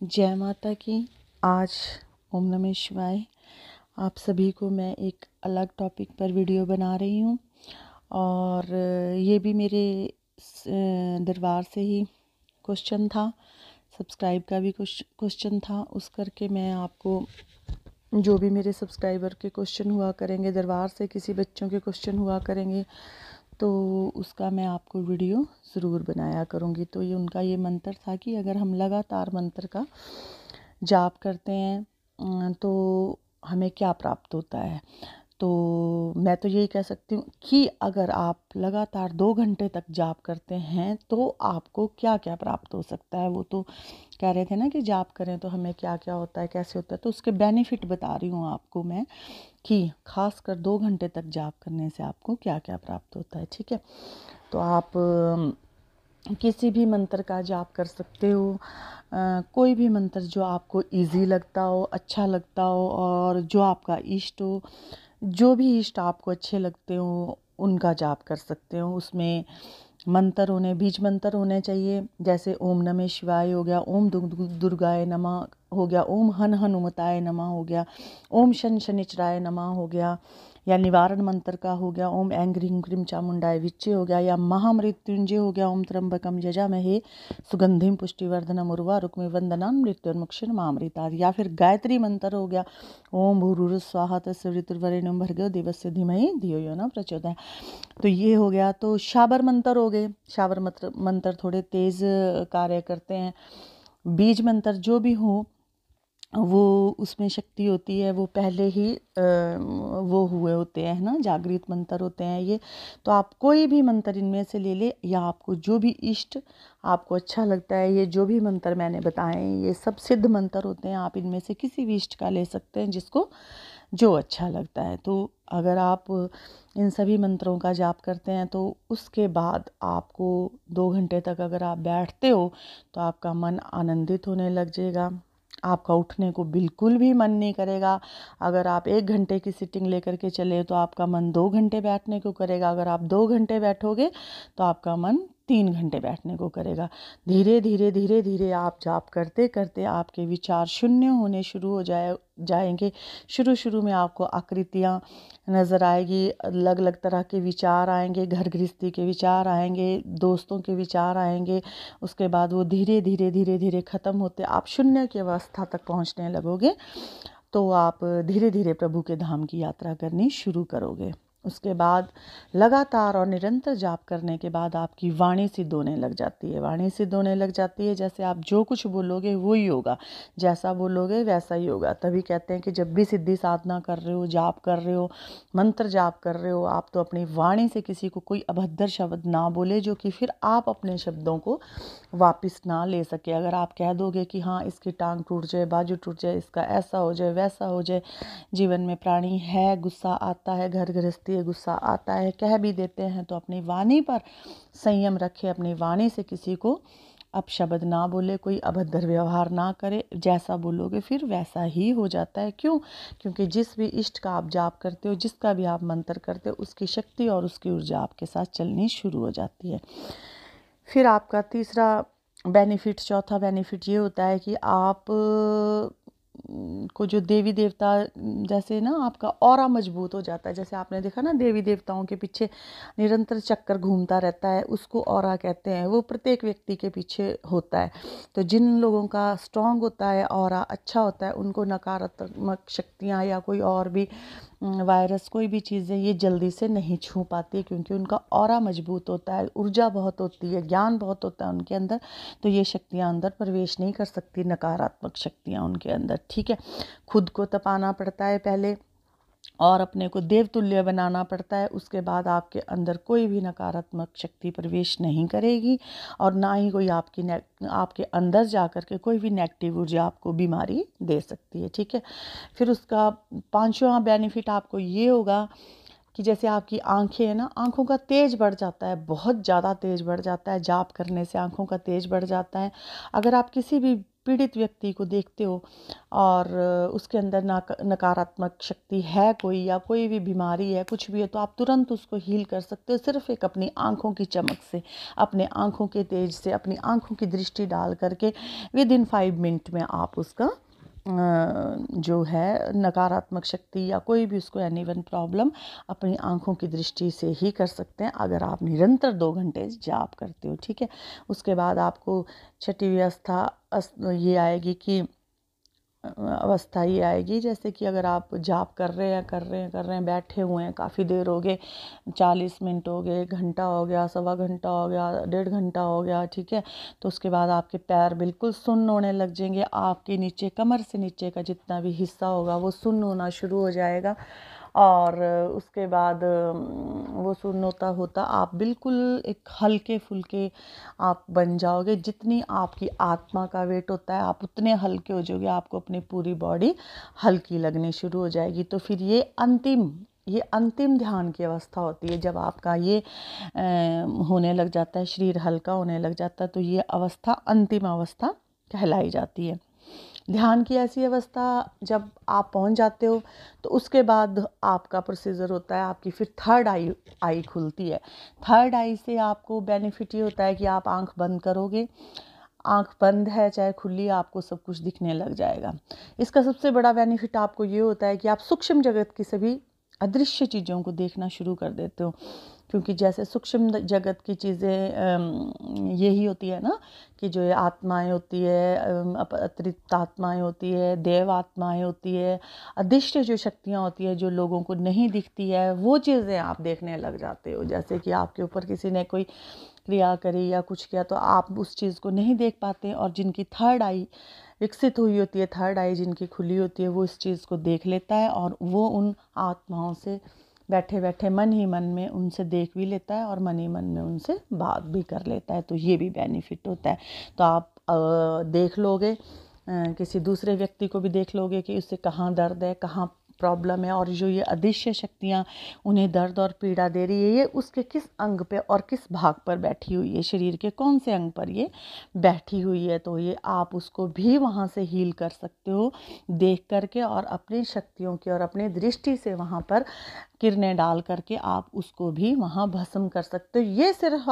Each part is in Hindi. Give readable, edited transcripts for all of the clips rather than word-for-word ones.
जय माता की। आज ओम नमः शिवाय। आप सभी को मैं एक अलग टॉपिक पर वीडियो बना रही हूँ और ये भी मेरे दरबार से ही क्वेश्चन था, सब्सक्राइब का भी क्वेश्चन था। उस करके मैं आपको जो भी मेरे सब्सक्राइबर के क्वेश्चन हुआ करेंगे, दरबार से किसी बच्चों के क्वेश्चन हुआ करेंगे, तो उसका मैं आपको वीडियो ज़रूर बनाया करूँगी। तो ये उनका ये मंत्र था कि अगर हम लगातार मंत्र का जाप करते हैं तो हमें क्या प्राप्त होता है। तो मैं तो यही कह सकती हूँ कि अगर आप लगातार 2 घंटे तक जाप करते हैं तो आपको क्या क्या प्राप्त हो सकता है। वो तो कह रहे थे ना कि जाप करें तो हमें क्या क्या होता है, कैसे होता है। तो उसके बेनिफिट बता रही हूँ आपको मैं कि खासकर 2 घंटे तक जाप करने से आपको क्या क्या प्राप्त होता है। ठीक है, तो आप किसी भी मंत्र का जाप कर सकते हो। कोई भी मंत्र जो आपको इजी लगता हो, अच्छा लगता हो और जो आपका इष्ट हो, जो भी इष्ट आपको अच्छे लगते हो उनका जाप कर सकते हो। उसमें मंत्र होने, बीज मंत्र होने चाहिए। जैसे ओम नमः शिवाय हो गया, ओम दुर्गाय नमः हो गया, ओम हन हनुमताय नमः हो गया, ओम शन शनिचराय नमः हो गया, या निवारण मंत्र का हो गया ओम ऐं ह्रीं क्लीं चामुंडाय विच्चे हो गया, या महामृत्युंजय हो गया ओम त्र्यंबकम यजामहे सुगंधिम पुष्टिवर्धनम उर्वारुकमिव वंदनान् मृत्युर्मुक्षीयमामृतात्, या फिर गायत्री मंत्र हो गया ओम भूर्भुवस्वाहा तत्सवितुर्वरेण्यं भर्गो देवस्य धीमहि धियो यो न प्रचोदयात्। तो ये हो गया। तो शाबर मंत्र हो गए। शाबर मंत्र थोड़े तेज़ कार्य करते हैं। बीज मंत्र जो भी हो वो उसमें शक्ति होती है, वो पहले ही वो हुए होते हैं ना, जागृत मंत्र होते हैं ये। तो आप कोई भी मंत्र इनमें से ले ले, या आपको जो भी इष्ट आपको अच्छा लगता है, ये जो भी मंत्र मैंने बताए ये सब सिद्ध मंत्र होते हैं। आप इनमें से किसी भी इष्ट का ले सकते हैं जिसको जो अच्छा लगता है। तो अगर आप इन सभी मंत्रों का जाप करते हैं तो उसके बाद आपको 2 घंटे तक अगर आप बैठते हो तो आपका मन आनंदित होने लग जाएगा। आपका उठने को बिल्कुल भी मन नहीं करेगा। अगर आप 1 घंटे की सिटिंग लेकर के चले तो आपका मन 2 घंटे बैठने को करेगा। अगर आप 2 घंटे बैठोगे तो आपका मन 3 घंटे बैठने को करेगा। धीरे धीरे धीरे धीरे आप जाप करते करते आपके विचार शून्य होने शुरू हो जाएंगे। शुरू शुरू में आपको आकृतियाँ नज़र आएगी, अलग अलग तरह के विचार आएंगे, घर गृहस्थी के विचार आएंगे, दोस्तों के विचार आएंगे। उसके बाद वो धीरे धीरे धीरे धीरे ख़त्म होते आप शून्य की अवस्था तक पहुंचने लगोगे। तो आप धीरे धीरे प्रभु के धाम की यात्रा करनी शुरू करोगे। उसके बाद लगातार और निरंतर जाप करने के बाद आपकी वाणी सिद्ध होने लग जाती है। वाणी सिद्ध होने लग जाती है, जैसे आप जो कुछ बोलोगे वो ही होगा, जैसा बोलोगे वैसा ही होगा। तभी कहते हैं कि जब भी सिद्धि साधना कर रहे हो, जाप कर रहे हो, मंत्र जाप कर रहे हो, आप तो अपनी वाणी से किसी को कोई अभद्र शब्द ना बोले जो कि फिर आप अपने शब्दों को वापस ना ले सके। अगर आप कह दोगे कि हाँ इसकी टांग टूट जाए, बाजू टूट जाए, इसका ऐसा हो जाए, वैसा हो जाए, जीवन में प्राणी है, गुस्सा आता है, घर गृहस्थी है, गुस्सा आता है, कह भी देते हैं, तो अपनी वाणी पर संयम रखे। अपनी वाणी से किसी को अपशब्द ना बोले, कोई अभद्र व्यवहार ना करे। जैसा बोलोगे फिर वैसा ही हो जाता है। क्यों? क्योंकि जिस भी इष्ट का आप जाप करते हो, जिसका भी आप मंत्र करते हो, उसकी शक्ति और उसकी ऊर्जा आपके साथ चलनी शुरू हो जाती है। फिर आपका तीसरा बेनिफिट, चौथा बेनिफिट ये होता है कि आप को जो देवी देवता, जैसे ना आपका ऑरा मजबूत हो जाता है। जैसे आपने देखा ना देवी देवताओं के पीछे निरंतर चक्कर घूमता रहता है, उसको ऑरा कहते हैं। वो प्रत्येक व्यक्ति के पीछे होता है। तो जिन लोगों का स्ट्रांग होता है, ऑरा अच्छा होता है, उनको नकारात्मक शक्तियाँ या कोई और भी वायरस, कोई भी चीज़ें ये जल्दी से नहीं छू पाती, क्योंकि उनका ऑरा मजबूत होता है, ऊर्जा बहुत होती है, ज्ञान बहुत होता है उनके अंदर। तो ये शक्तियाँ अंदर प्रवेश नहीं कर सकती, नकारात्मक शक्तियाँ उनके अंदर। ठीक है, खुद को तपाना पड़ता है पहले और अपने को देवतुल्य बनाना पड़ता है। उसके बाद आपके अंदर कोई भी नकारात्मक शक्ति प्रवेश नहीं करेगी और ना ही कोई आपके अंदर जा कर के कोई भी नेगेटिव ऊर्जा आपको बीमारी दे सकती है। ठीक है, फिर उसका 5वां बेनिफिट आपको ये होगा कि जैसे आपकी आंखें हैं ना, आंखों का तेज बढ़ जाता है, बहुत ज़्यादा तेज बढ़ जाता है। जाप करने से आंखों का तेज बढ़ जाता है। अगर आप किसी भी पीड़ित व्यक्ति को देखते हो और उसके अंदर नकारात्मक शक्ति है कोई, या कोई भी बीमारी है, कुछ भी है, तो आप तुरंत उसको हील कर सकते हो सिर्फ एक अपनी आँखों की चमक से, अपने आँखों के तेज से, अपनी आँखों की दृष्टि डाल करके विदिन 5 मिनट में आप उसका जो है नकारात्मक शक्ति या कोई भी उसको एनी वन प्रॉब्लम अपनी आँखों की दृष्टि से ही कर सकते हैं, अगर आप निरंतर 2 घंटे जाप करते हो। ठीक है, उसके बाद आपको छठी अवस्था ये आएगी कि अवस्था ये आएगी जैसे कि अगर आप जाप कर रहे हैं, बैठे हुए हैं, काफ़ी देर हो गए, 40 मिनट हो गए, 1 घंटा हो गया, सवा घंटा हो गया, 1.5 घंटा हो गया। ठीक है, तो उसके बाद आपके पैर बिल्कुल सुन्न होने लग जाएंगे, आपके नीचे कमर से नीचे का जितना भी हिस्सा होगा वो सुन्न होना शुरू हो जाएगा। और उसके बाद वो सुन्न होता होता आप बिल्कुल एक हल्के फुल्के आप बन जाओगे। जितनी आपकी आत्मा का वेट होता है आप उतने हल्के हो जाओगे, आपको अपनी पूरी बॉडी हल्की लगनी शुरू हो जाएगी। तो फिर ये अंतिम ध्यान की अवस्था होती है, जब आपका ये होने लग जाता है, शरीर हल्का होने लग जाता है, तो ये अवस्था अंतिम अवस्था कहलाई जाती है। ध्यान की ऐसी अवस्था जब आप पहुंच जाते हो तो उसके बाद आपका प्रोसीजर होता है, आपकी फिर थर्ड आई खुलती है। थर्ड आई से आपको बेनिफिट ये होता है कि आप आंख बंद करोगे, आंख बंद है चाहे खुली, आपको सब कुछ दिखने लग जाएगा। इसका सबसे बड़ा बेनिफिट आपको ये होता है कि आप सूक्ष्म जगत की सभी अदृश्य चीज़ों को देखना शुरू कर देते हो, क्योंकि जैसे सूक्ष्म जगत की चीज़ें यही होती है ना कि जो ये आत्माएं होती है, अतिरिक्त आत्माएं होती है, देव आत्माएं होती है, अदृश्य जो शक्तियां होती है जो लोगों को नहीं दिखती है, वो चीज़ें आप देखने लग जाते हो। जैसे कि आपके ऊपर किसी ने कोई क्रिया करी या कुछ किया तो आप उस चीज़ को नहीं देख पाते, और जिनकी थर्ड आई विकसित हुई होती है, थर्ड आई जिनकी खुली होती है, वो इस चीज़ को देख लेता है और वो उन आत्माओं से बैठे बैठे मन ही मन में उनसे देख भी लेता है और मन ही मन में उनसे बात भी कर लेता है। तो ये भी बेनिफिट होता है। तो आप देख लोगे, किसी दूसरे व्यक्ति को भी देख लोगे कि उससे कहाँ दर्द है, कहाँ प्रॉब्लम है, और जो ये अदृश्य शक्तियाँ उन्हें दर्द और पीड़ा दे रही है, ये उसके किस अंग पे और किस भाग पर बैठी हुई है, शरीर के कौन से अंग पर ये बैठी हुई है। तो ये आप उसको भी वहाँ से हील कर सकते हो देख करके, और अपनी शक्तियों की और अपनी दृष्टि से वहाँ पर किरणें डाल करके आप उसको भी वहाँ भस्म कर सकते हो। ये सिर्फ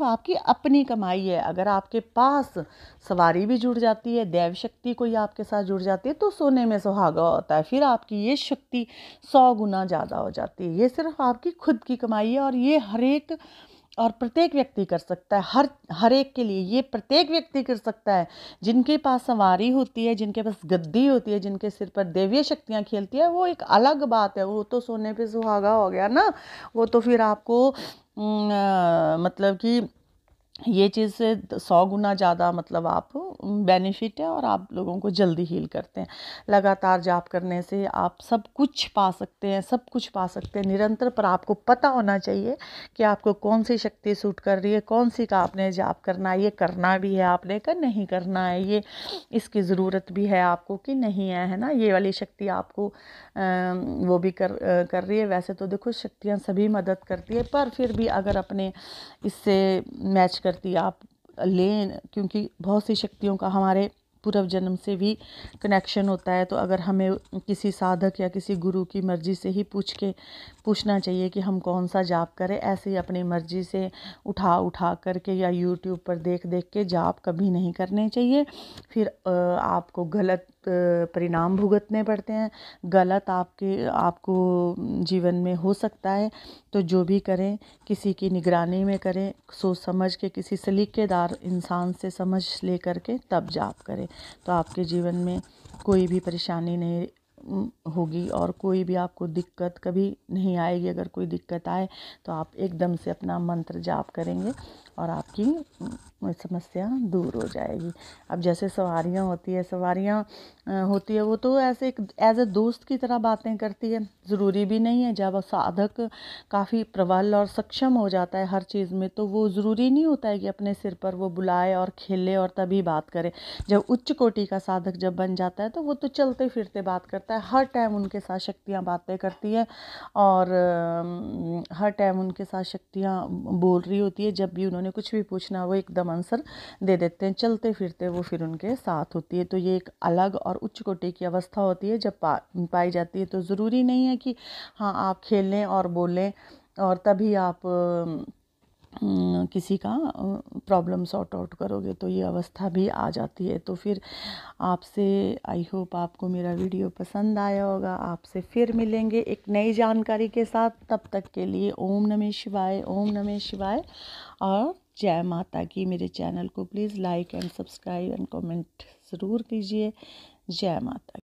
आपकी अपनी कमाई है। अगर आपके पास सवारी भी जुड़ जाती है, दैव शक्ति कोई आपके साथ जुड़ जाती है, तो सोने में सुहागा होता है, फिर आपकी ये शक्ति 100 गुना ज़्यादा हो जाती है। ये सिर्फ आपकी खुद की कमाई है और ये हर एक और प्रत्येक व्यक्ति कर सकता है। हर एक के लिए ये प्रत्येक व्यक्ति कर सकता है। जिनके पास सवारी होती है, जिनके पास गद्दी होती है, जिनके सिर पर देवीय शक्तियाँ खेलती है, वो एक अलग बात है, वो तो सोने पे सुहागा हो गया ना। वो तो फिर आपको मतलब कि ये चीज़ से 100 गुना ज़्यादा मतलब आप बेनिफिट है, और आप लोगों को जल्दी हील करते हैं। लगातार जाप करने से आप सब कुछ पा सकते हैं, सब कुछ पा सकते हैं निरंतर। पर आपको पता होना चाहिए कि आपको कौन सी शक्ति सूट कर रही है, कौन सी का आपने जाप करना है, ये करना भी है आपने का नहीं करना है, ये इसकी ज़रूरत भी है आपको कि नहीं है ना। ये वाली शक्ति आपको वो भी कर रही है। वैसे तो देखो शक्तियाँ सभी मदद करती है, पर फिर भी अगर अपने इससे मैच करती आप लें, क्योंकि बहुत सी शक्तियों का हमारे पूर्व जन्म से भी कनेक्शन होता है। तो अगर हमें किसी साधक या किसी गुरु की मर्जी से ही पूछना चाहिए कि हम कौन सा जाप करें। ऐसे ही अपनी मर्जी से उठा करके या यूट्यूब पर देख के जाप कभी नहीं करने चाहिए। फिर आपको गलत परिणाम भुगतने पड़ते हैं, गलत आपको जीवन में हो सकता है। तो जो भी करें किसी की निगरानी में करें, सोच समझ के, किसी सलीकेदार इंसान से समझ ले करके तब जाप करें। तो आपके जीवन में कोई भी परेशानी नहीं होगी और कोई भी आपको दिक्कत कभी नहीं आएगी। अगर कोई दिक्कत आए तो आप एकदम से अपना मंत्र जाप करेंगे और आपकी समस्या दूर हो जाएगी। अब जैसे सवारियाँ होती है वो तो ऐसे एक एज ए दोस्त की तरह बातें करती है। ज़रूरी भी नहीं है, जब साधक काफ़ी प्रबल और सक्षम हो जाता है हर चीज़ में, तो वो ज़रूरी नहीं होता है कि अपने सिर पर वो बुलाए और खेले और तभी बात करे। जब उच्च कोटि का साधक जब बन जाता है तो वो तो चलते फिरते बात करता रहता है, हर टाइम उनके साथ शक्तियाँ बातें करती हैं और हर टाइम उनके साथ शक्तियाँ बोल रही होती है। जब भी उन्होंने कुछ भी पूछना वो एकदम आंसर दे देते हैं, चलते फिरते वो फिर उनके साथ होती है। तो ये एक अलग और उच्च कोटि की अवस्था होती है जब पाई जाती है। तो ज़रूरी नहीं है कि हाँ आप खेलें और बोलें और तभी आप किसी का प्रॉब्लम सॉर्ट आउट करोगे, तो ये अवस्था भी आ जाती है। तो फिर आपसे आई होप आपको मेरा वीडियो पसंद आया होगा। आपसे फिर मिलेंगे एक नई जानकारी के साथ। तब तक के लिए ओम नमः शिवाय, ओम नमः शिवाय और जय माता की। मेरे चैनल को please like and subscribe and comment ज़रूर कीजिए। जय माता की।